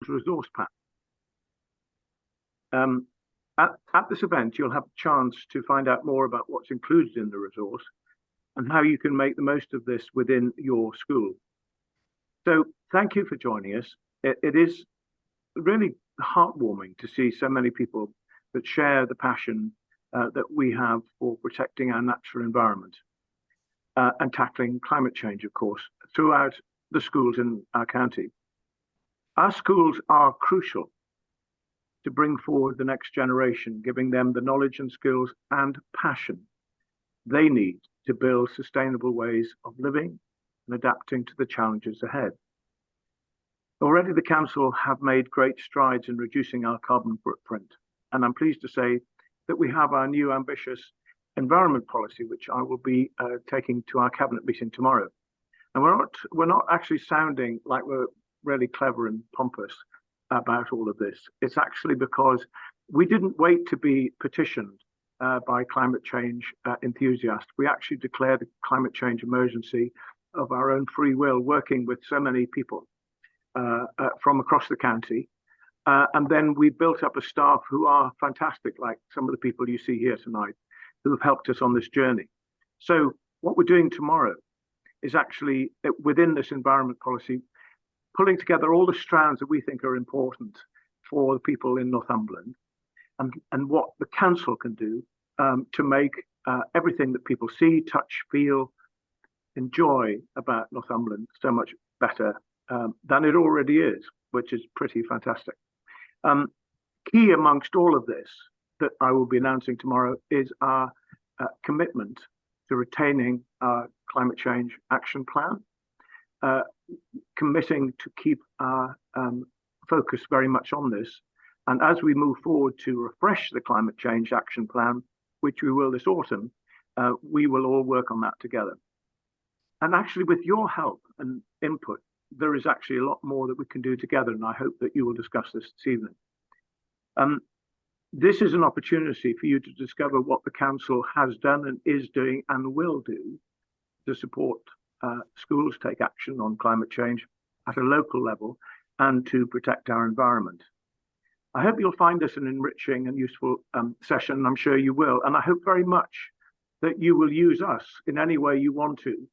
resource pack. At this event, you'll have a chance to find out more about what's included in the resource and how you can make the most of this within your school. So thank you for joining us. It is really heartwarming to see so many people that share the passion that we have for protecting our natural environment and tackling climate change, of course, throughout the schools in our county. Our schools are crucial to bring forward the next generation, giving them the knowledge and skills and passion they need to build sustainable ways of living and adapting to the challenges ahead. Already the council have made great strides in reducing our carbon footprint, and I'm pleased to say that we have our new ambitious environment policy, which I will be taking to our cabinet meeting tomorrow. And we're not actually sounding like we're really clever and pompous about all of this. It's actually because we didn't wait to be petitioned by climate change enthusiasts. We actually declared a climate change emergency of our own free will, working with so many people from across the county. And then we built up a staff who are fantastic, like some of the people you see here tonight, who have helped us on this journey. So what we're doing tomorrow is actually within this environment policy, pulling together all the strands that we think are important for the people in Northumberland and what the council can do to make everything that people see, touch, feel, enjoy about Northumberland so much better than it already is, which is pretty fantastic. Key amongst all of this that I will be announcing tomorrow is our commitment to retaining our climate change action plan, committing to keep our focus very much on this. And as we move forward to refresh the climate change action plan, which we will this autumn, we will all work on that together. And actually, with your help and input, there is actually a lot more that we can do together, and I hope that you will discuss this evening. This is an opportunity for you to discover what the council has done and is doing and will do to support schools take action on climate change at a local level and to protect our environment. I hope you'll find this an enriching and useful session. I'm sure you will. And I hope very much that you will use us in any way you want to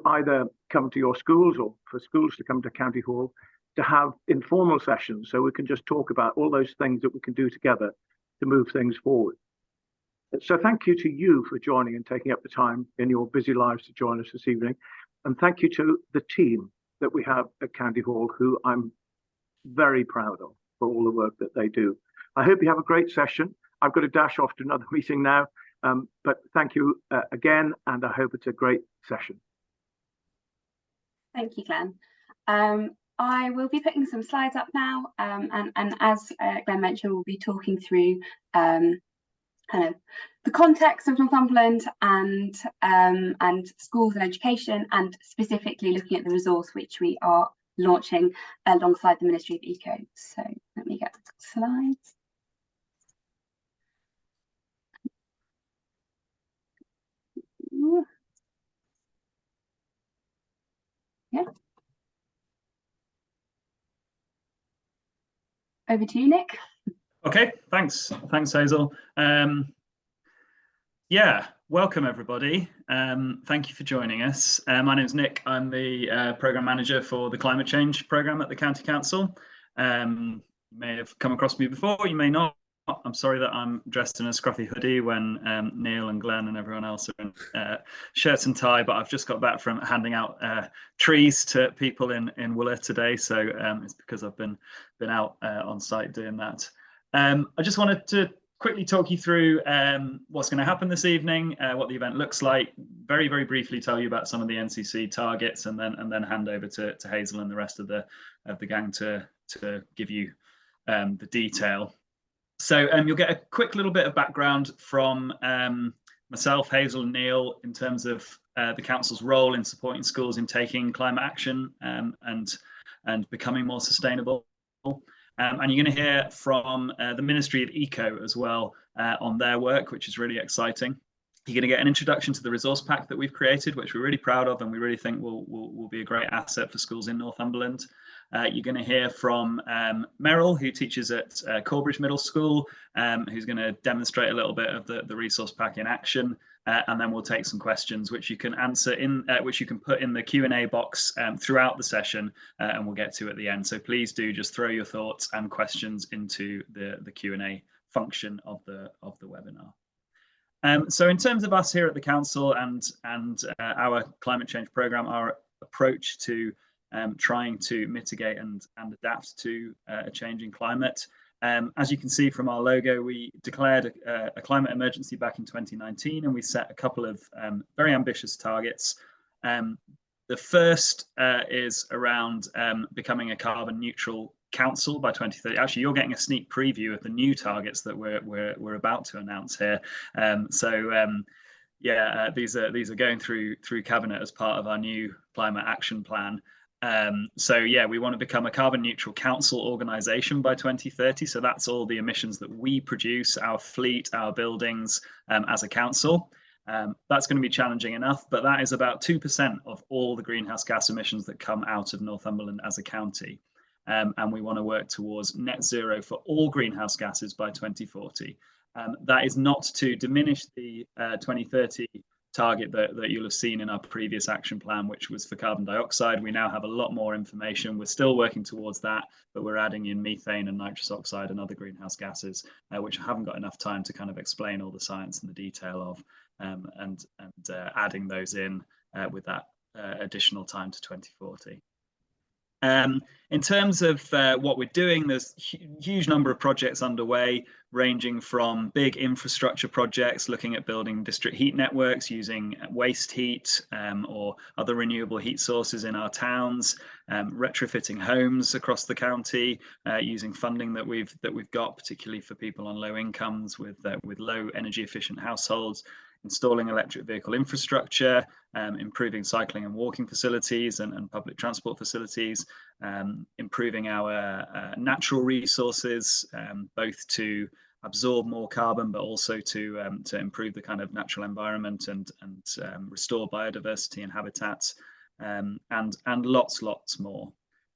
either come to your schools or for schools to come to County Hall to have informal sessions so we can just talk about all those things that we can do together to move things forward. So thank you to you for joining and taking up the time in your busy lives to join us this evening. And thank you to the team that we have at County Hall, who I'm very proud of for all the work that they do. I hope you have a great session. I've got to dash off to another meeting now, but thank you again, and I hope it's a great session. Thank you, Glenn. I will be putting some slides up now, and as Glenn mentioned, we'll be talking through kind of the context of Northumberland and schools and education, and specifically looking at the resource which we are launching alongside the Ministry of Eco. So let me get the slides. Yeah. Over to you, Nick. Okay, thanks, Hazel. Yeah, welcome everybody. Thank you for joining us. My name is Nick. I'm the Programme Manager for the Climate Change Programme at the County Council. You may have come across me before, you may not. I'm sorry that I'm dressed in a scruffy hoodie when Neil and Glen and everyone else are in shirt and tie, but I've just got back from handing out trees to people in Wooler today, so it's because I've been out on site doing that. I just wanted to quickly talk you through what's going to happen this evening, what the event looks like, very briefly tell you about some of the NCC targets, and then hand over to Hazel and the rest of the gang to give you the detail. So you'll get a quick little bit of background from myself, Hazel and Neil in terms of the council's role in supporting schools in taking climate action and becoming more sustainable. And you're going to hear from the Ministry of Eco as well on their work, which is really exciting. You're going to get an introduction to the resource pack that we've created, which we're really proud of and we really think will be a great asset for schools in Northumberland. You're going to hear from Meryl, who teaches at Corbridge Middle School, who's going to demonstrate a little bit of the resource pack in action. And then we'll take some questions which you can answer in, which you can put in the Q&A box throughout the session, and we'll get to at the end. So please do just throw your thoughts and questions into the Q&A function of the webinar. So in terms of us here at the council and our climate change programme, our approach to trying to mitigate and adapt to a changing climate. As you can see from our logo, we declared a climate emergency back in 2019, and we set a couple of very ambitious targets. The first is around becoming a carbon neutral council by 2030. Actually, you're getting a sneak preview of the new targets that we're about to announce here. These are going through cabinet as part of our new climate action plan. We want to become a carbon neutral council organisation by 2030. So that's all the emissions that we produce, our fleet, our buildings as a council. That's going to be challenging enough, but that is about 2% of all the greenhouse gas emissions that come out of Northumberland as a county. And we want to work towards net zero for all greenhouse gases by 2040. That is not to diminish the 2030 target that you'll have seen in our previous action plan, which was for carbon dioxide. We now have a lot more information. We're still working towards that, but we're adding in methane and nitrous oxide and other greenhouse gases, which I haven't got enough time to kind of explain all the science and the detail of, and adding those in with that additional time to 2040. In terms of what we're doing, there's a huge number of projects underway, ranging from big infrastructure projects, looking at building district heat networks using waste heat or other renewable heat sources in our towns, retrofitting homes across the county using funding that we've got, particularly for people on low incomes with low energy efficient households, installing electric vehicle infrastructure, improving cycling and walking facilities and public transport facilities, improving our natural resources, both to absorb more carbon, but also to improve the kind of natural environment and restore biodiversity and habitats, and lots more.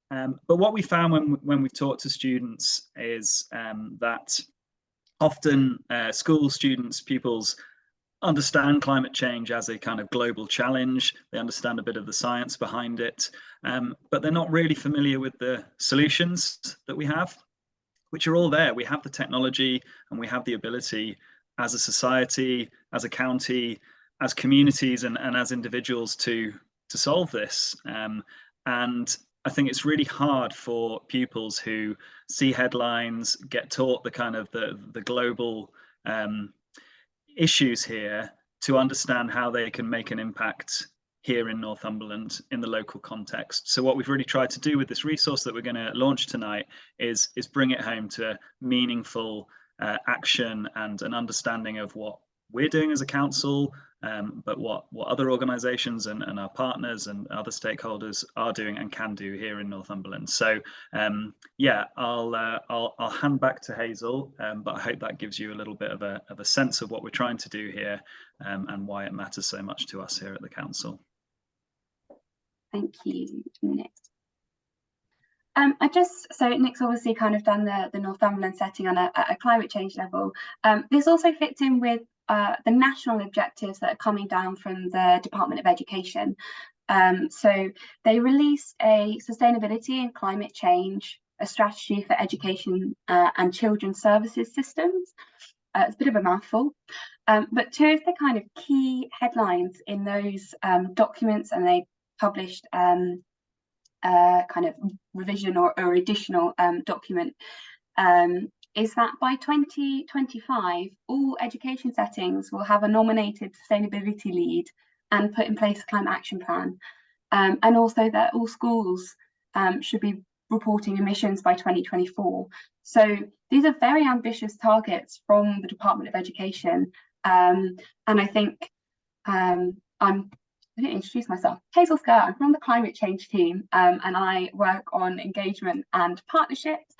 But what we found when we've talked to students is that often school students, pupils, understand climate change as a kind of global challenge. They understand a bit of the science behind it, but they're not really familiar with the solutions that we have, which are all there. We have the technology and we have the ability as a society, as a county, as communities and as individuals to solve this. And I think it's really hard for pupils who see headlines, get taught the kind of the global issues here, to understand how they can make an impact here in Northumberland in the local context. So what we've really tried to do with this resource that we're going to launch tonight is bring it home to meaningful action and an understanding of what we're doing as a council, but what other organisations and our partners and other stakeholders are doing and can do here in Northumberland. So I'll hand back to Hazel, but I hope that gives you a little bit of a sense of what we're trying to do here and why it matters so much to us here at the council. Thank you, Nick. So Nick's obviously kind of done the Northumberland setting on a climate change level. This also fits in with the national objectives that are coming down from the Department of Education. So they released a sustainability and climate change, a strategy for education and children's services systems. It's a bit of a mouthful, but two of the kind of key headlines in those documents, and they published kind of revision or additional document, is that by 2025, all education settings will have a nominated sustainability lead and put in place a climate action plan. And also that all schools should be reporting emissions by 2024. So these are very ambitious targets from the Department of Education. And I think I didn't introduce myself. Hazel Scurr, I'm from the climate change team, and I work on engagement and partnerships.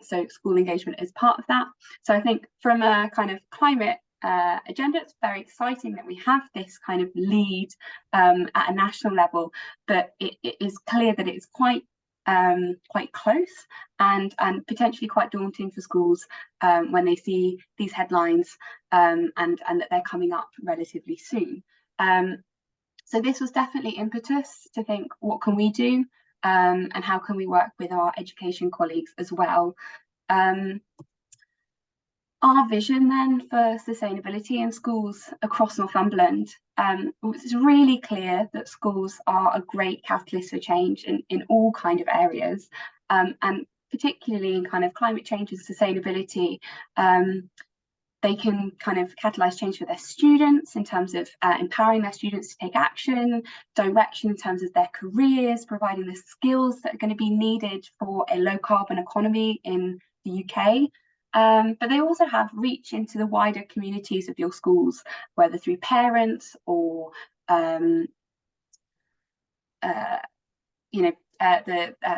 So school engagement is part of that. So I think from a kind of climate agenda, it's very exciting that we have this kind of lead at a national level, but it is clear that it's quite quite close and potentially quite daunting for schools when they see these headlines and that they're coming up relatively soon. So this was definitely impetus to think, what can we do and how can we work with our education colleagues as well. Our vision then for sustainability in schools across Northumberland, it's really clear that schools are a great catalyst for change in all kind of areas, and particularly in kind of climate change and sustainability. They can kind of catalyse change for their students in terms of empowering their students to take action, direction in terms of their careers, providing the skills that are going to be needed for a low carbon economy in the UK. But they also have reach into the wider communities of your schools, whether through parents or the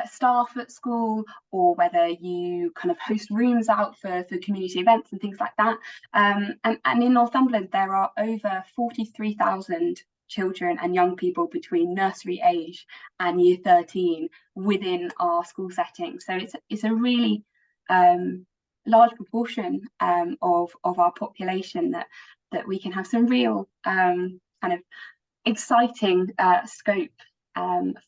staff at school, or whether you kind of host rooms out for community events and things like that. And in Northumberland, there are over 43,000 children and young people between nursery age and year 13 within our school setting. So it's a really large proportion of our population that we can have some real kind of exciting scope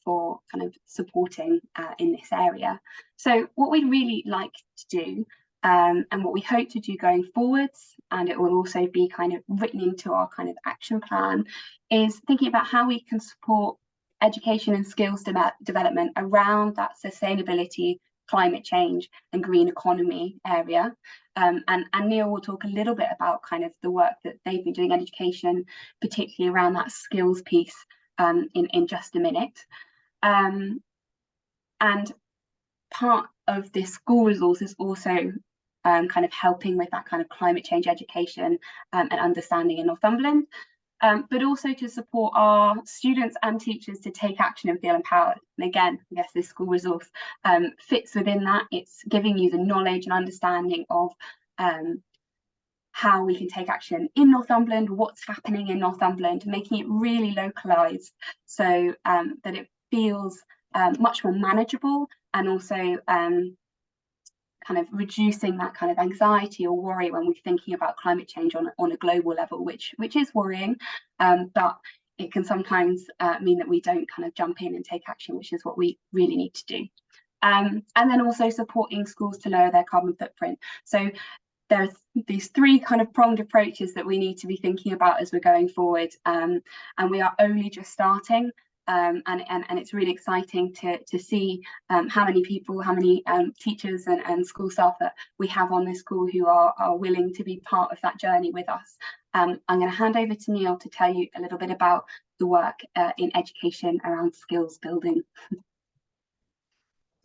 for kind of supporting in this area. So what we'd really like to do and what we hope to do going forwards, and it will also be kind of written into our kind of action plan, is thinking about how we can support education and skills development around that sustainability, climate change and green economy area. And Neil will talk a little bit about kind of the work that they've been doing in education, particularly around that skills piece in just a minute. And part of this school resource is also kind of helping with that kind of climate change education and understanding in Northumberland. But also to support our students and teachers to take action and feel empowered. And again, I guess this school resource fits within that. It's giving you the knowledge and understanding of how we can take action in Northumberland, what's happening in Northumberland, making it really localised so that it feels much more manageable, and also kind of reducing that kind of anxiety or worry when we're thinking about climate change on a global level, which is worrying, but it can sometimes mean that we don't kind of jump in and take action, which is what we really need to do. And then also supporting schools to lower their carbon footprint. So there's these three kind of pronged approaches that we need to be thinking about as we're going forward, and we are only just starting. And it's really exciting to see how many people, how many teachers and school staff that we have on this call who are willing to be part of that journey with us. I'm going to hand over to Neil to tell you a little bit about the work in education around skills building.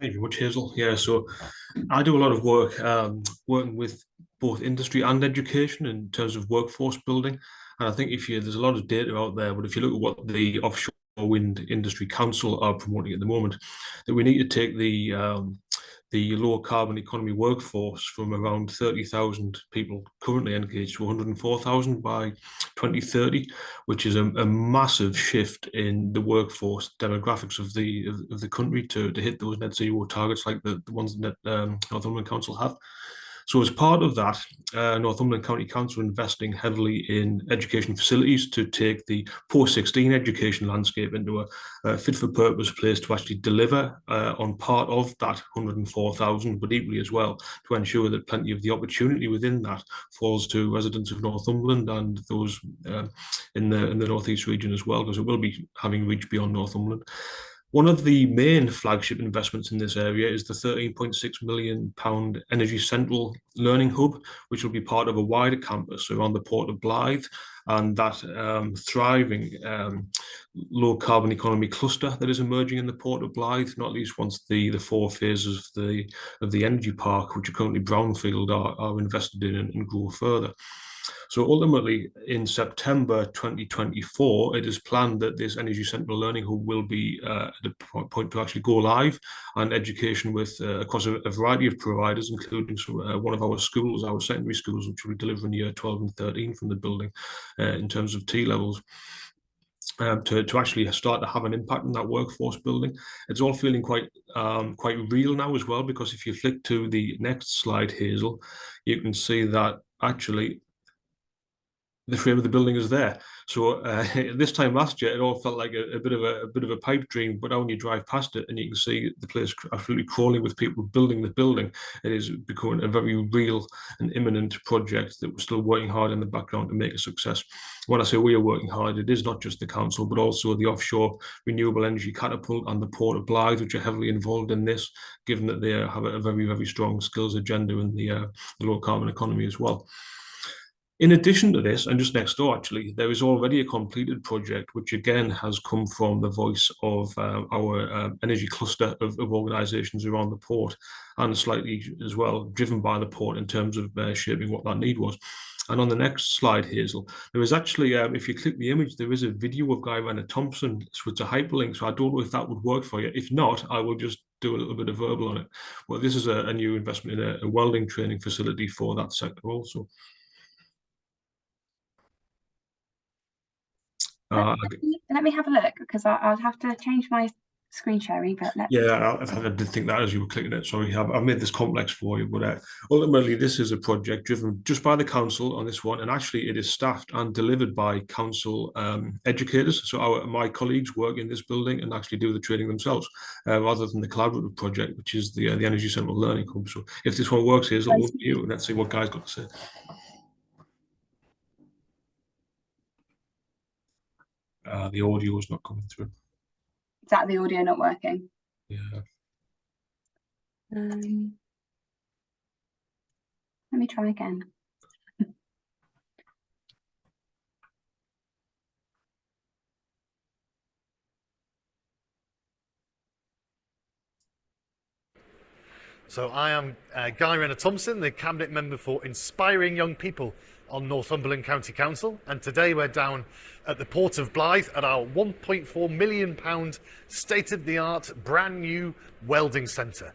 Thank you very much, Hazel. Yeah, so I do a lot of work working with both industry and education in terms of workforce building. And I think there's a lot of data out there, but if you look at what the Offshore Wind Industry Council are promoting at the moment, that we need to take the low carbon economy workforce from around 30,000 people currently engaged to 104,000 by 2030, which is a massive shift in the workforce demographics of the country to hit those net zero targets like the ones that Northumberland Council have. So as part of that, Northumberland County Council are investing heavily in education facilities to take the post-16 education landscape into a fit-for-purpose place to actually deliver on part of that 104,000, but equally as well to ensure that plenty of the opportunity within that falls to residents of Northumberland and those in the North East region as well, because it will be having reach beyond Northumberland. One of the main flagship investments in this area is the £13.6 million Energy Central Learning Hub, which will be part of a wider campus around the Port of Blythe, and that thriving low carbon economy cluster that is emerging in the Port of Blythe, not least once the four phases of the energy park, which are currently brownfield, are invested in and grow further. So ultimately, in September 2024, it is planned that this Energy Central Learning Hub will be at a point to actually go live, and education with across a variety of providers, including one of our schools, our secondary schools, which will be delivering year 12 and 13 from the building in terms of T levels. to actually start to have an impact on that workforce building. It's all feeling quite real now as well, because if you flick to the next slide, Hazel, you can see that actually the frame of the building is there. So this time last year, it all felt like a bit of a pipe dream. But now when you drive past it and you can see the place absolutely crawling with people building the building, it is becoming a very real and imminent project that we're still working hard in the background to make a success. When I say we are working hard, it is not just the council, but also the offshore renewable energy catapult and the Port of Blyth, which are heavily involved in this, given that they have a very, very strong skills agenda in the low carbon economy as well. In addition to this, and just next door actually, there is already a completed project, which again has come from the voice of our energy cluster of organisations around the port, and slightly as well driven by the port in terms of shaping what that need was. And on the next slide, Hazel, there is actually, if you click the image, there is a video of Guy Renner Thompson, so it's a hyperlink, so I don't know if that would work for you. If not, I will just do a little bit of verbal on it. Well, this is a new investment in a welding training facility for that sector also. Let me have a look, because I'll have to change my screen sharing. But yeah, I did think that as you were clicking it. Sorry, I've made this complex for you, but ultimately this is a project driven just by the council on this one, and actually it is staffed and delivered by council educators. So my colleagues work in this building and actually do the training themselves, rather than the collaborative project, which is the Energy Central Learning Hub. So if this one works, Hazel, over to you. Let's see what Guy's got to say. The audio is not coming through. Is that the audio not working? Yeah. Let me try again. So I am Guy Renner Thompson, the Cabinet Member for Inspiring Young People on Northumberland County Council, and today we're down at the Port of Blyth at our £1.4 million state-of-the-art brand new welding centre.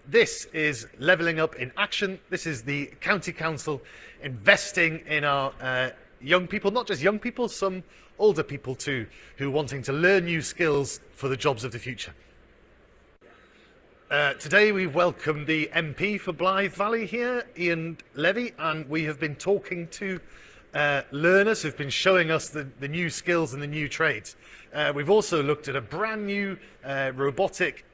This is levelling up in action. This is the County Council investing in our young people, not just young people, some older people too, who are wanting to learn new skills for the jobs of the future. Today we've welcomed the MP for Blyth Valley here, Ian Levy, and we have been talking to learners who've been showing us the new skills and the new trades. We've also looked at a brand new robotic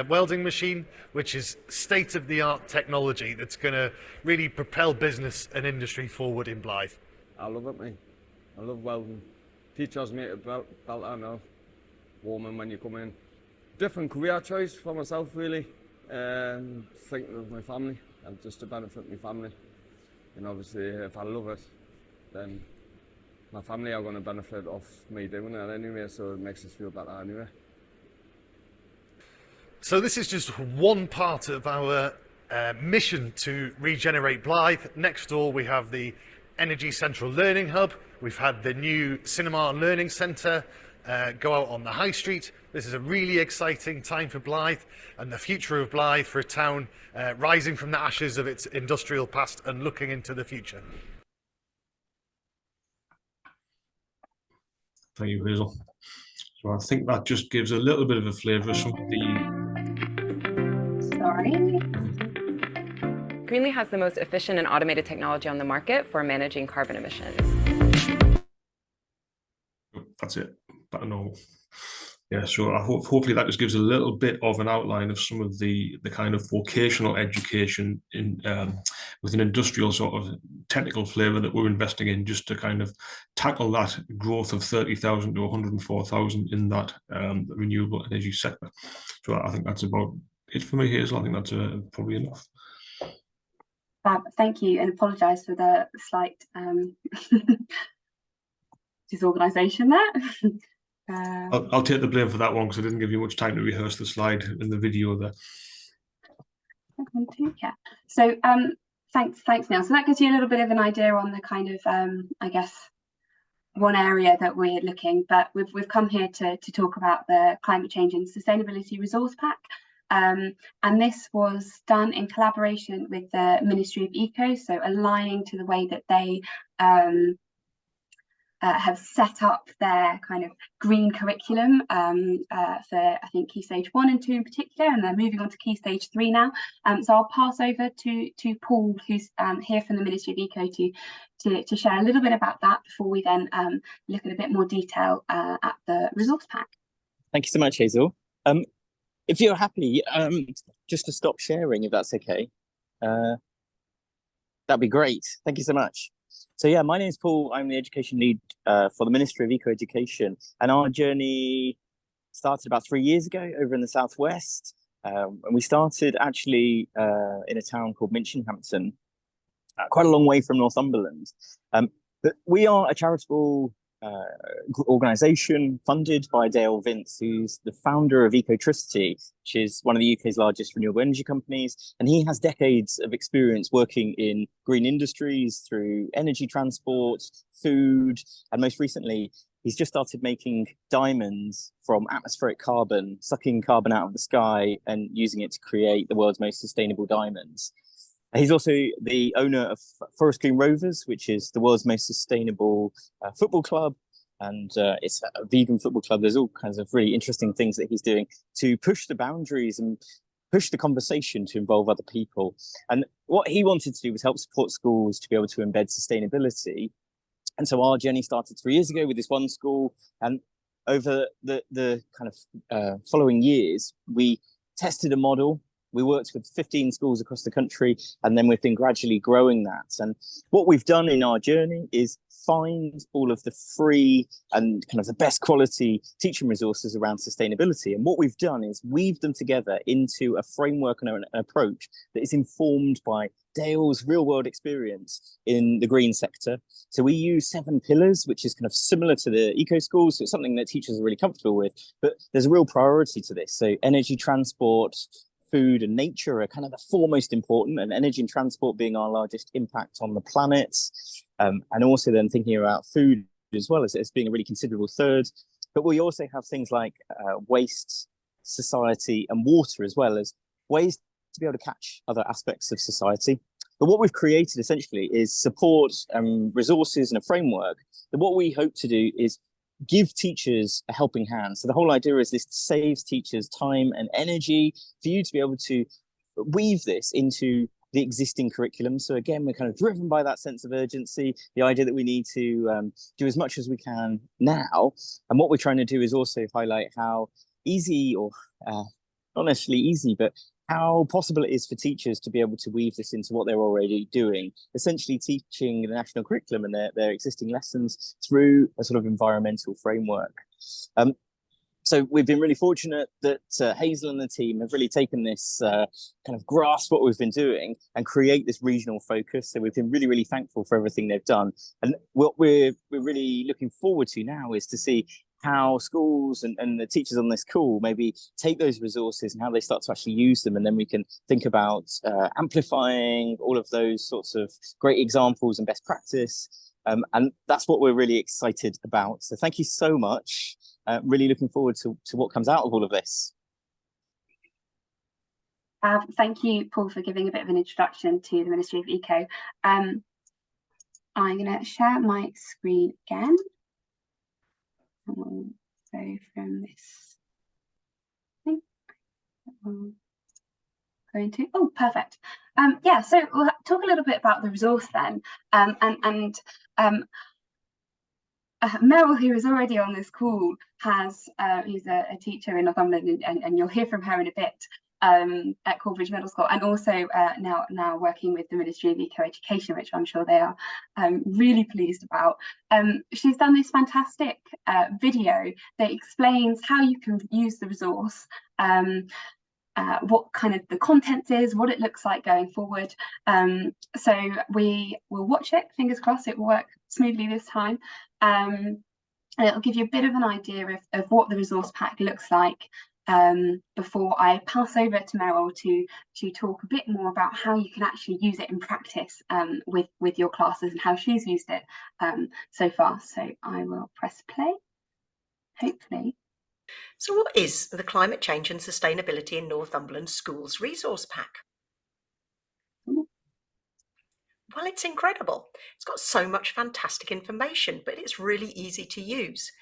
welding machine, which is state-of-the-art technology that's going to really propel business and industry forward in Blyth. I love it, mate. I love welding. Teachers make it belt out now. Warming when you come in. Different career choice for myself, really. Thinking of my family and just to benefit my family. And obviously, if I love it, then my family are going to benefit off me doing it anyway, so it makes us feel better anyway. So this is just one part of our mission to regenerate Blyth. Next door we have the Energy Central Learning Hub. We've had the new Cinema and Learning Centre go out on the High Street. This is a really exciting time for Blyth and the future of Blyth, for a town rising from the ashes of its industrial past and looking into the future. Thank you, Hazel. So I think that just gives a little bit of a flavour of some of the... Sorry. Greenly has the most efficient and automated technology on the market for managing carbon emissions. That's it. Better normal. Yeah, so hopefully that just gives a little bit of an outline of some of the kind of vocational education in with an industrial sort of technical flavour that we're investing in, just to kind of tackle that growth of 30,000 to 104,000 in that renewable energy sector. So I think that's about it for me, Hazel. I think that's probably enough. Thank you, and apologise for the slight disorganisation there. I'll take the blame for that one, because I didn't give you much time to rehearse the slide in the video there. Yeah. So thanks, Neil. So that gives you a little bit of an idea on the kind of I guess one area that we're looking, but we've come here to talk about the climate change and sustainability resource pack. And this was done in collaboration with the Ministry of Eco, so aligning to the way that they have set up their kind of green curriculum for, I think, Key Stage 1 and 2 in particular, and they're moving on to Key Stage 3 now. So I'll pass over to Paul, who's here from the Ministry of Eco, to share a little bit about that before we then look at a bit more detail at the resource pack. Thank you so much, Hazel. If you're happy, just to stop sharing, if that's okay, that'd be great. Thank you so much. So yeah, my name is Paul. I'm the education lead for the Ministry of Eco Education, and our journey started about 3 years ago over in the southwest. And we started actually in a town called Minchinhampton, quite a long way from Northumberland. But we are a charitable organisation funded by Dale Vince, who's the founder of Ecotricity, which is one of the UK's largest renewable energy companies. And he has decades of experience working in green industries through energy transport, food, and most recently, he's just started making diamonds from atmospheric carbon, sucking carbon out of the sky and using it to create the world's most sustainable diamonds. He's also the owner of Forest Green Rovers, which is the world's most sustainable football club. And it's a vegan football club. There's all kinds of really interesting things that he's doing to push the boundaries and push the conversation to involve other people. And what he wanted to do was help support schools to be able to embed sustainability. And so our journey started 3 years ago with this one school. And over the kind of following years, we tested a model. We worked with 15 schools across the country, and then we've been gradually growing that. And what we've done in our journey is find all of the free and kind of the best quality teaching resources around sustainability. And what we've done is weave them together into a framework and an approach that is informed by Dale's real world experience in the green sector. So we use 7 pillars, which is kind of similar to the eco schools. So it's something that teachers are really comfortable with, but there's a real priority to this. So energy, transport, food and nature are kind of the 4 most important, and energy and transport being our largest impact on the planet. And also then thinking about food as well as being a really considerable third. But we also have things like waste, society and water, as well as ways to be able to catch other aspects of society. But what we've created essentially is support and resources and a framework that what we hope to do is give teachers a helping hand. So the whole idea is this saves teachers time and energy for you to be able to weave this into the existing curriculum. So again, we're kind of driven by that sense of urgency, the idea that we need to do as much as we can now. And what we're trying to do is also highlight how easy, or not necessarily easy, but how possible it is for teachers to be able to weave this into what they're already doing, essentially teaching the national curriculum and their existing lessons through a sort of environmental framework. So we've been really fortunate that Hazel and the team have really taken this kind of grasp what we've been doing and create this regional focus. So we've been really, really thankful for everything they've done. And what we're really looking forward to now is to see how schools and the teachers on this call maybe take those resources and how they start to actually use them. And then we can think about amplifying all of those sorts of great examples and best practice. And that's what we're really excited about. So thank you so much. Really looking forward to what comes out of all of this. Thank you, Paul, for giving a bit of an introduction to the Ministry of Eco. I'm going to share my screen again. So from this thing, going to, oh, perfect. Yeah, so we'll talk a little bit about the resource then. Meryl, who is already on this call, he's a teacher in Northumberland, and you'll hear from her in a bit, at Corbridge Middle School, and also now working with the Ministry of Eco Education, which I'm sure they are really pleased about. She's done this fantastic video that explains how you can use the resource, what kind of the content is, what it looks like going forward. So we will watch it, fingers crossed it will work smoothly this time. And it'll give you a bit of an idea of what the resource pack looks like, before I pass over to Meryl to talk a bit more about how you can actually use it in practice with your classes and how she's used it so far. So I will press play, hopefully. So what is the Climate Change and Sustainability in Northumberland Schools Resource Pack? Well, Well, it's incredible. It's got so much fantastic information, but it's really easy to use.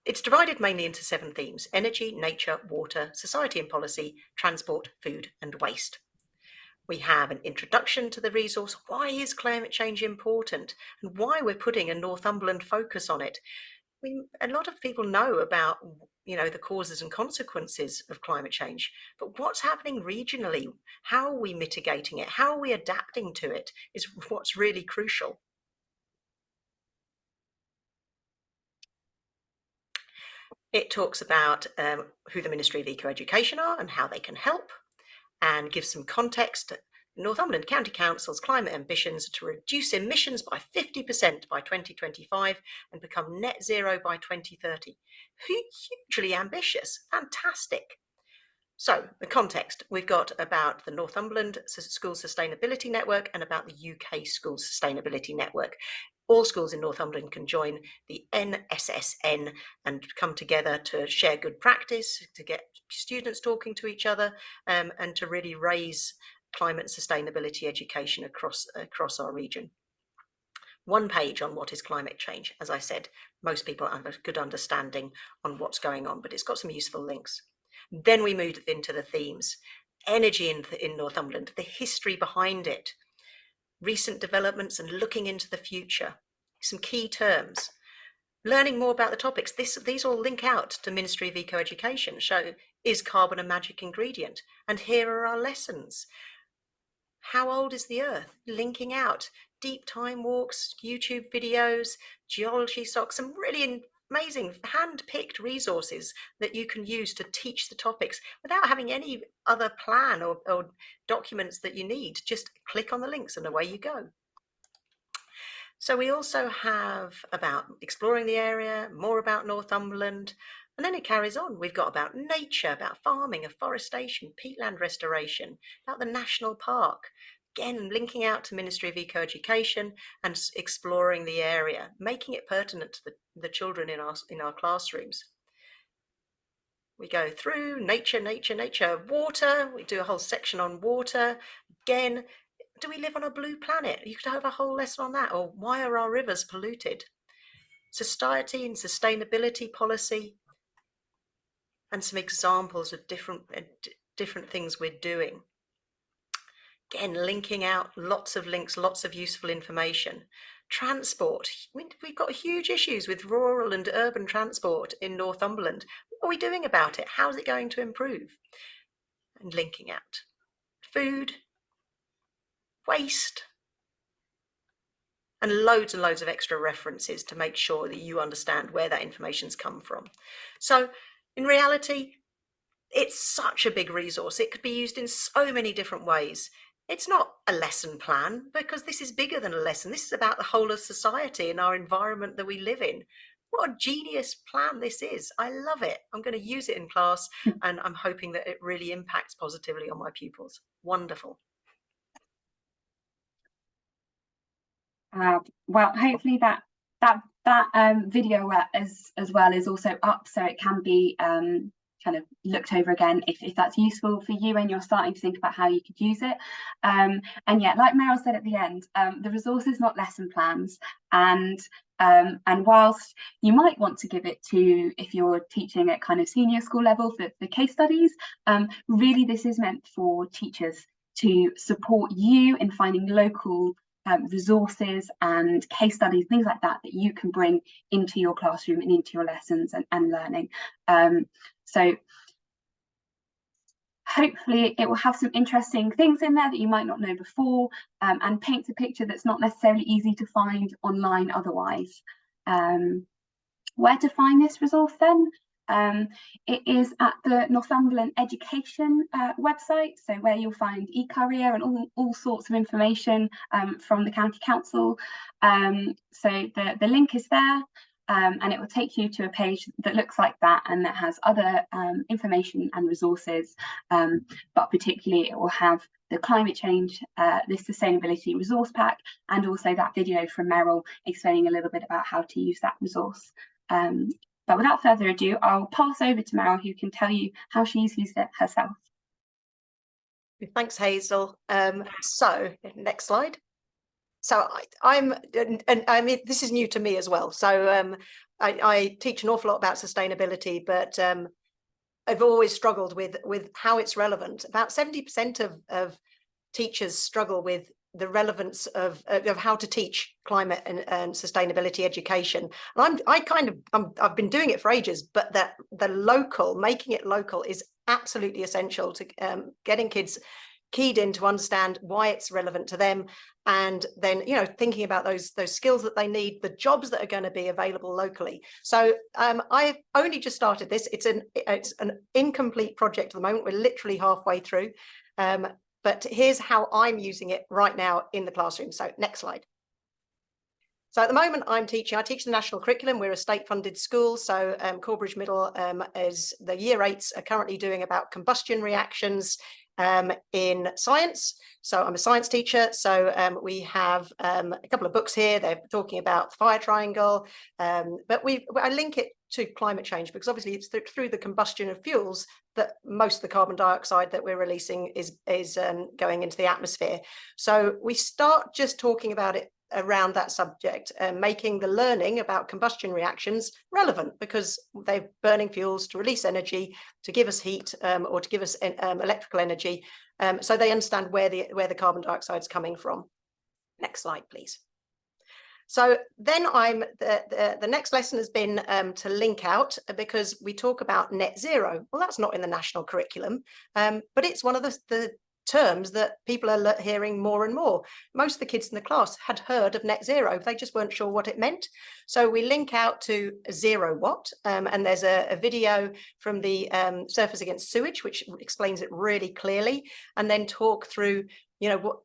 It's divided mainly into 7 themes: energy, nature, water, society and policy, transport, food and waste. We have an introduction to the resource. Why is climate change important, and why we're putting a Northumberland focus on it? A lot of people know about, the causes and consequences of climate change, but what's happening regionally? How are we mitigating it? How are we adapting to it is what's really crucial. It talks about who the Ministry of Eco-Education are and how they can help, and gives some context. Northumberland County Council's climate ambitions to reduce emissions by 50% by 2025 and become net zero by 2030. Hugely ambitious, fantastic. So the context, we've got about the Northumberland School Sustainability Network and about the UK School Sustainability Network. All schools in Northumberland can join the NSSN and come together to share good practice, to get students talking to each other, and to really raise climate sustainability education across our region. One page on what is climate change. As I said, most people have a good understanding on what's going on, but it's got some useful links. Then we moved into the themes. Energy in Northumberland, the history behind it, recent developments and looking into the future. Some key terms. Learning more about the topics. These all link out to Ministry of Eco-Education. Show, is carbon a magic ingredient? And here are our lessons. How old is the Earth? Linking out. Deep time walks, YouTube videos, geology socks, some really amazing hand-picked resources that you can use to teach the topics without having any other plan or documents that you need. Just click on the links and away you go. So we also have about exploring the area, more about Northumberland, and then it carries on. We've got about nature, about farming, afforestation, peatland restoration, about the national park. Again, linking out to Ministry of Eco-Education and exploring the area, making it pertinent to the children in our classrooms. We go through nature, water. We do a whole section on water. Again, do we live on a blue planet? You could have a whole lesson on that. Or why are our rivers polluted? Society and sustainability policy, and some examples of different things we're doing. Again, linking out, lots of links, lots of useful information. Transport, we've got huge issues with rural and urban transport in Northumberland. What are we doing about it? How is it going to improve? And linking out. Food, waste, and loads of extra references to make sure that you understand where that information's come from. So in reality, it's such a big resource. It could be used in so many different ways. It's not a lesson plan, because this is bigger than a lesson. This is about the whole of society and our environment that we live in. What a genius plan this is. I love it. I'm going to use it in class, and I'm hoping that it really impacts positively on my pupils. Wonderful. Well, hopefully that video as well is also up, so it can be kind of looked over again if that's useful for you and you're starting to think about how you could use it. And yeah, like Meryl said at the end, the resource is not lesson plans, and whilst you might want to give it to, if you're teaching at kind of senior school level for case studies, really this is meant for teachers to support you in finding local resources and case studies, things like that you can bring into your classroom and into your lessons and learning. So hopefully it will have some interesting things in there that you might not know before, and paints a picture that's not necessarily easy to find online otherwise. Where to find this resource then? It is at the Northumberland Education website, so where you'll find e-career and all sorts of information from the County Council. So the link is there, and it will take you to a page that looks like that, and that has other information and resources, but particularly it will have the climate change, this sustainability resource pack, and also that video from Meryl explaining a little bit about how to use that resource. But without further ado, I'll pass over to Meryl, who can tell you how she's used it herself. Thanks, Hazel. So next slide. So I'm, and I mean, this is new to me as well. So I teach an awful lot about sustainability, but I've always struggled with how it's relevant. About 70% of teachers struggle with the relevance of how to teach climate and sustainability education. And I've been doing it for ages, but that making it local is absolutely essential to getting kids keyed in to understand why it's relevant to them, and then thinking about those skills that they need, the jobs that are going to be available locally. So I've only just started this. It's an incomplete project at the moment. We're literally halfway through, but here's how I'm using it right now in the classroom. So next slide. So at the moment I teach the national curriculum. We're a state-funded school, so Corbridge Middle is the year 8s are currently doing about combustion reactions in science. So I'm a science teacher, so we have a couple of books here. They're talking about the fire triangle, but I link it to climate change, because obviously it's through the combustion of fuels that most of the carbon dioxide that we're releasing is going into the atmosphere. So we start just talking about it around that subject, making the learning about combustion reactions relevant, because they're burning fuels to release energy, to give us heat, or to give us electrical energy, so they understand where the carbon dioxide is coming from. Next slide, please. So then the next lesson has been to link out, because we talk about net zero. Well, that's not in the national curriculum, but it's one of the terms that people are hearing more and more. Most of the kids in the class had heard of net zero, they just weren't sure what it meant. So we link out to 0 watt, and there's a video from the Surfers Against Sewage, which explains it really clearly, and then talk through,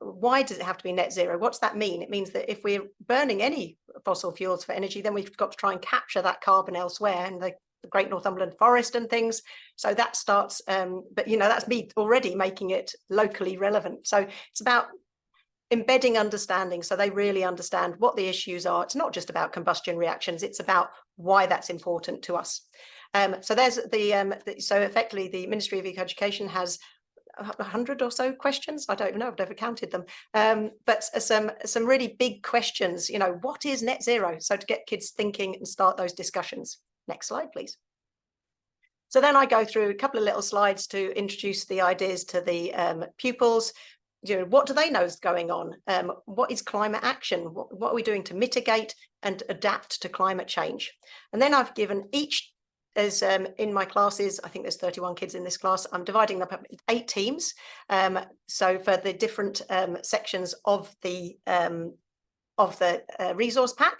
why does it have to be net zero? What's that mean? It means that if we're burning any fossil fuels for energy, then we've got to try and capture that carbon elsewhere, and the Great Northumberland Forest and things. So that starts, but that's me already making it locally relevant. So it's about embedding understanding, so they really understand what the issues are. It's not just about combustion reactions, it's about why that's important to us. So there's so effectively the Ministry of Eco-Education has 100 or so questions. I don't even know, I've never counted them, but some really big questions. What is net zero? So to get kids thinking and start those discussions. Next slide, please. So then I go through a couple of little slides to introduce the ideas to the pupils. What do they know is going on? What is climate action? What are we doing to mitigate and adapt to climate change? And then I've given each, as in my classes, I think there's 31 kids in this class, I'm dividing them up into 8 teams. So for the different sections of the resource pack.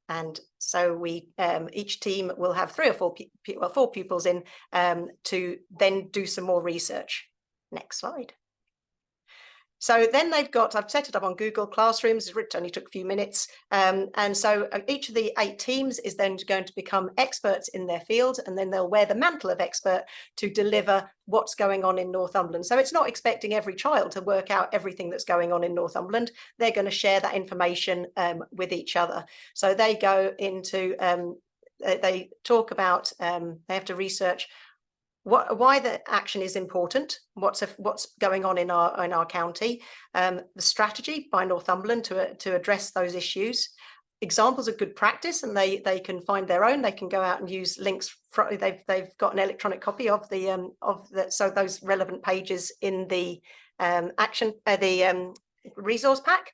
And so we each team will have 3 or 4 pupils in to then do some more research. Next slide. So then I've set it up on Google Classrooms. It only took a few minutes. And so each of the 8 teams is then going to become experts in their field, and then they'll wear the mantle of expert to deliver what's going on in Northumberland. So it's not expecting every child to work out everything that's going on in Northumberland. They're going to share that information with each other. So they go into, they talk about, they have to research why the action is important, what's going on in our county, the strategy by Northumberland to address those issues, examples of good practice, and they can find their own. They can go out and use links. They've got an electronic copy of so those relevant pages in the resource pack.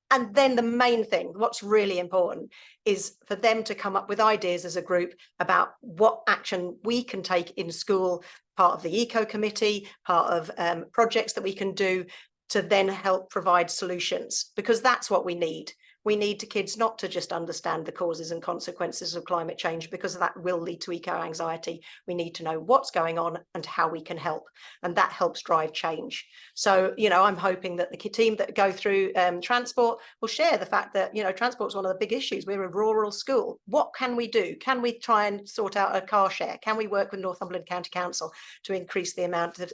And then the main thing, what's really important, is for them to come up with ideas as a group about what action we can take in school, part of the eco committee, part of projects that we can do to then help provide solutions, because that's what we need. We need kids not to just understand the causes and consequences of climate change, because that will lead to eco-anxiety. We need to know what's going on and how we can help, and that helps drive change. So, I'm hoping that the team that go through transport will share the fact that, transport is one of the big issues. We're a rural school. What can we do? Can we try and sort out a car share? Can we work with Northumberland County Council to increase the amount of,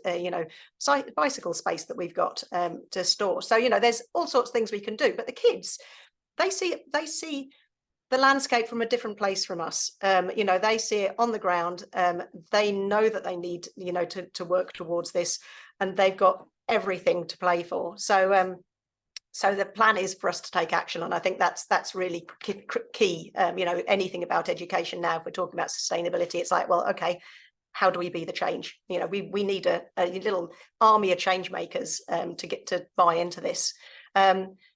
bicycle space that we've got to store? So, there's all sorts of things we can do, but the kids, they see the landscape from a different place from us. They see it on the ground. They know that they need, to work towards this, and they've got everything to play for. So So the plan is for us to take action, and I think that's really key. You know, anything about education now, if we're talking about sustainability, it's like, well, okay, how do we be the change? You know, we need a little army of change makers to get to buy into this.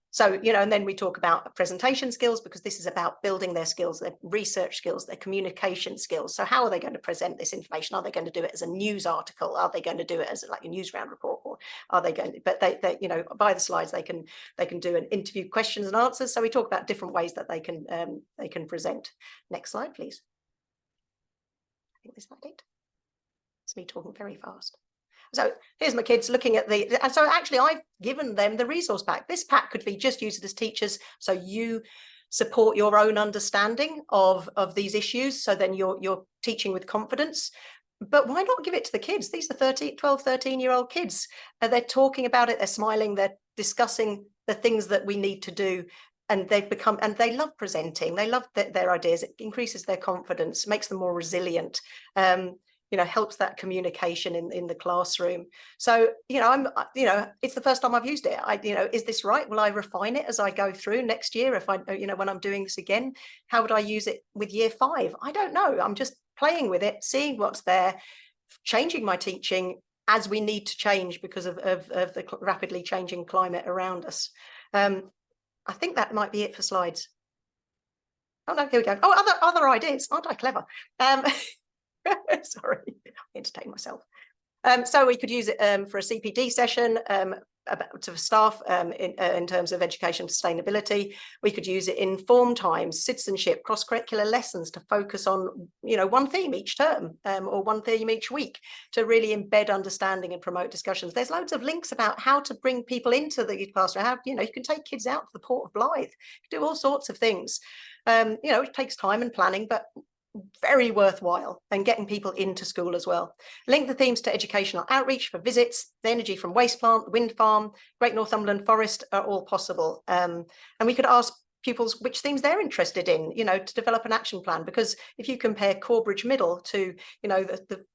So, you know, and then we talk about presentation skills, because this is about building their skills, their research skills, their communication skills. So how are they going to present this information? Are they going to do it as a news article? Are they going to do it as like a news round report? Or are they going to, but they you know, by the slides, they can do an interview, questions and answers. So we talk about different ways that they can present. Next slide, please. I think is that it. It's me talking very fast. So here's my kids looking at and so actually I've given them the resource pack. This pack could be just used as teachers, so you support your own understanding of these issues, so then you're teaching with confidence. But why not give it to the kids? These are 12, 13-year-old kids. They're talking about it, they're smiling, they're discussing the things that we need to do. And they love presenting, they love their ideas. It increases their confidence, makes them more resilient. You know, helps that communication in the classroom. So, you know, it's the first time I've used it. You know, is this right? Will I refine it as I go through next year? If I, you know, when I'm doing this again, how would I use it with year 5? I don't know. I'm just playing with it, seeing what's there, changing my teaching as we need to change because of the rapidly changing climate around us. I think that might be it for slides. Oh no, here we go. Oh, other ideas. Aren't I clever? Sorry, I entertain myself. So we could use it for a CPD session to staff in terms of education sustainability. We could use it in form times, citizenship, cross-curricular lessons to focus on, you know, one theme each term or one theme each week to really embed understanding and promote discussions. There's loads of links about how to bring people into the classroom. How, you know, you can take kids out to the Port of Blyth, do all sorts of things. You know, it takes time and planning, but very worthwhile, and getting people into school as well. Link the themes to educational outreach for visits. The energy from waste plant, the wind farm, Great Northumberland Forest are all possible. And we could ask pupils which themes they're interested in, you know, to develop an action plan. Because if you compare Corbridge Middle to, you know,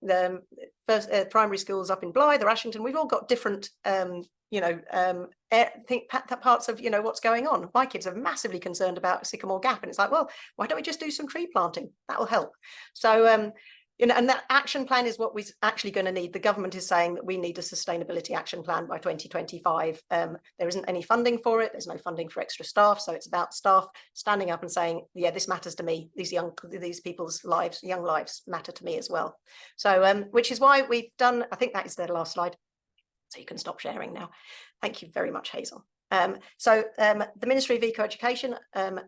the first primary schools up in Blyth or Ashington, we've all got different you know, parts of, you know, what's going on. My kids are massively concerned about Sycamore Gap, and it's like, well, why don't we just do some tree planting? That will help. So, you know, and that action plan is what we're actually going to need. The government is saying that we need a sustainability action plan by 2025. There isn't any funding for it. There's no funding for extra staff. So it's about staff standing up and saying, yeah, this matters to me. These people's lives, young lives matter to me as well. So, which is why we've done, I think that is the last slide. So you can stop sharing now. Thank you very much, Hazel. The Ministry of Eco-Education,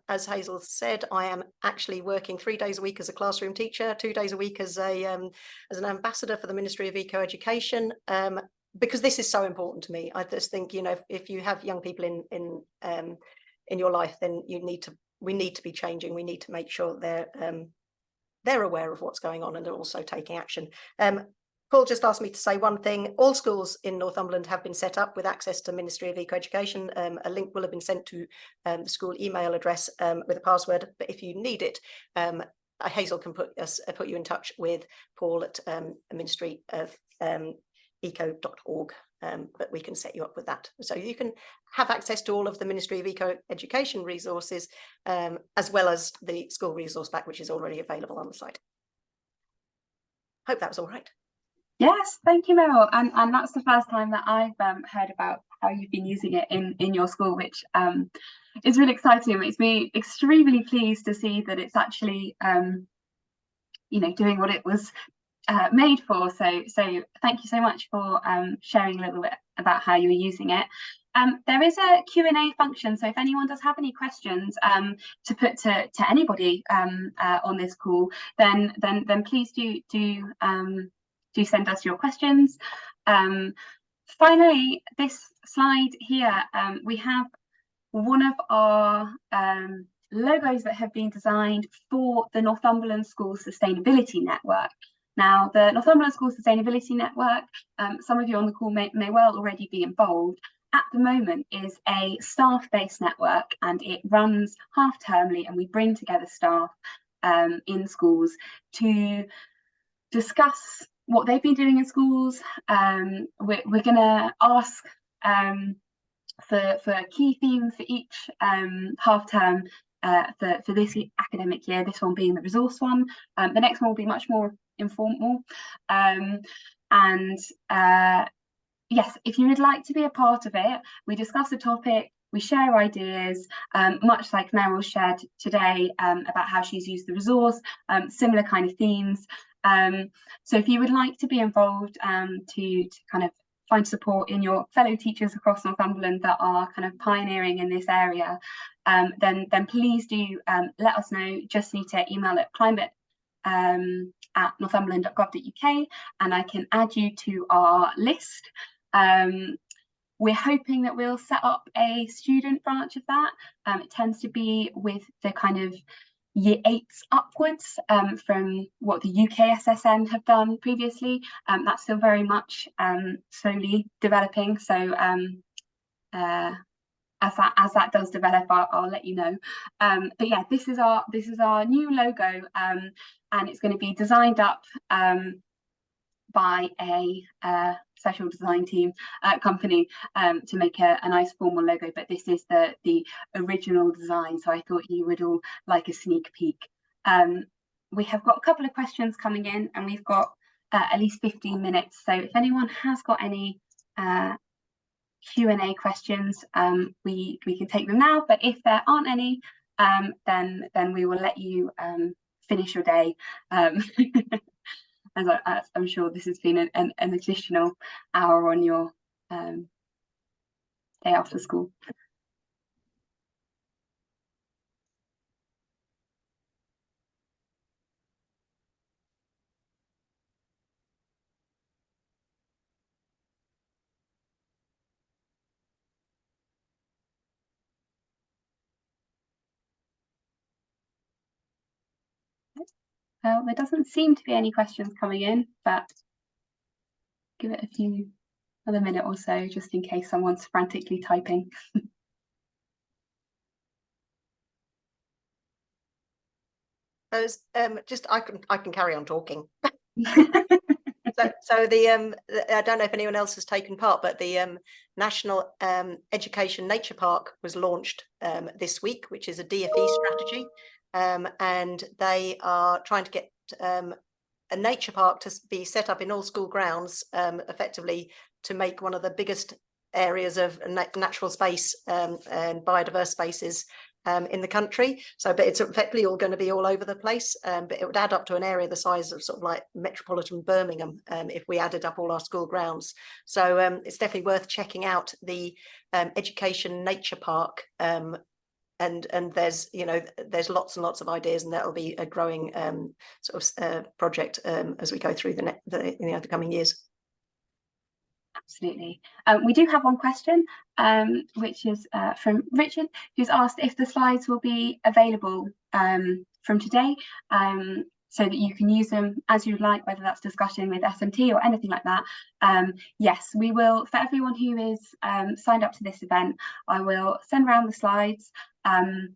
as Hazel said, I am actually working 3 days a week as a classroom teacher, 2 days a week as an ambassador for the Ministry of Eco-Education, because this is so important to me. I just think, you know, if you have young people in your life, then we need to be changing. We need to make sure they're aware of what's going on and they're also taking action. Paul just asked me to say one thing. All schools in Northumberland have been set up with access to Ministry of Eco-Education. A link will have been sent to the school email address with a password, but if you need it, Hazel can put you in touch with Paul at Ministry of Eco.org, but we can set you up with that. So you can have access to all of the Ministry of Eco-Education resources, as well as the school resource pack, which is already available on the site. Hope that was all right. Yes, thank you, Meryl. And that's the first time that I've heard about how you've been using it in your school, which is really exciting. It makes me extremely pleased to see that it's actually, you know, doing what it was made for. So thank you so much for sharing a little bit about how you were using it. There is a Q&A function, so if anyone does have any questions to put to anybody on this call, then please do send us your questions. Finally, this slide here, we have one of our logos that have been designed for the Northumberland School Sustainability Network. Now, the Northumberland School Sustainability Network, some of you on the call may well already be involved, at the moment is a staff-based network, and it runs half-termly, and we bring together staff in schools to discuss what they've been doing in schools. We're going to ask for key themes for each half term for this academic year, this one being the resource one. The next one will be much more informal. Yes, if you would like to be a part of it, we discuss the topic, we share ideas, much like Meryl shared today about how she's used the resource, similar kind of themes. So if you would like to be involved to kind of find support in your fellow teachers across Northumberland that are kind of pioneering in this area, then please do let us know. Just need to email at climate@northumberland.gov.uk and I can add you to our list. We're hoping that we'll set up a student branch of that. It tends to be with the kind of year 8s upwards from what the UKSSN have done previously. That's still very much slowly developing. So as that does develop, I'll let you know. But yeah, this is our new logo, and it's going to be designed up by a special design team company to make a nice formal logo, but this is the original design, so I thought you would all like a sneak peek. We have got a couple of questions coming in and we've got at least 15 minutes, so if anyone has got any Q&A questions, we can take them now, but if there aren't any, then we will let you finish your day. As I'm sure this has been an additional hour on your day after school. Well, there doesn't seem to be any questions coming in, but give it another minute or so, just in case someone's frantically typing. I can carry on talking. So I don't know if anyone else has taken part, but the National Education Nature Park was launched this week, which is a DFE strategy. And they are trying to get a nature park to be set up in all school grounds, effectively to make one of the biggest areas of natural space and biodiverse spaces in the country. So, but it's effectively all going to be all over the place, but it would add up to an area the size of sort of like metropolitan Birmingham if we added up all our school grounds. So it's definitely worth checking out the Education Nature Park. And there's there's lots and lots of ideas, and that'll be a growing project as we go through the coming years. Absolutely. We do have one question, which is from Richard, who's asked if the slides will be available from today, so that you can use them as you'd like, whether that's discussion with SMT or anything like that. Yes, we will. For everyone who is signed up to this event, I will send around the slides and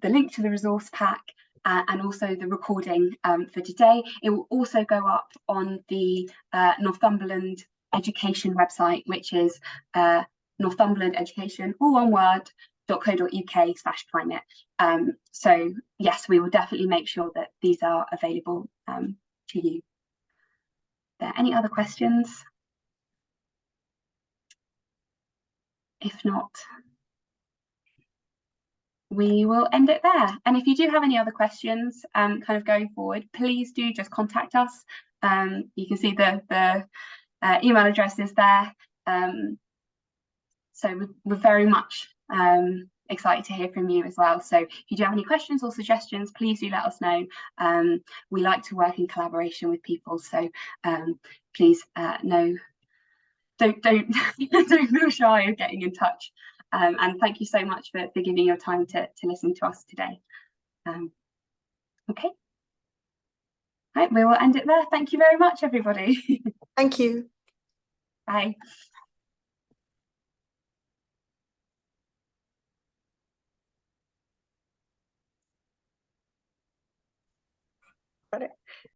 the link to the resource pack and also the recording for today. It will also go up on the Northumberland Education website, which is Northumberland Education, all one word, .co.uk/climate. So yes, we will definitely make sure that these are available to you. Are there any other questions? If not, we will end it there. And if you do have any other questions kind of going forward, please do just contact us. You can see the email address is there. So we're very much excited to hear from you as well. So if you do have any questions or suggestions, please do let us know. We like to work in collaboration with people, so please don't feel shy of getting in touch. And thank you so much for giving your time to listen to us today. Okay. Right, we will end it there. Thank you very much, everybody. Thank you. Bye. Got it.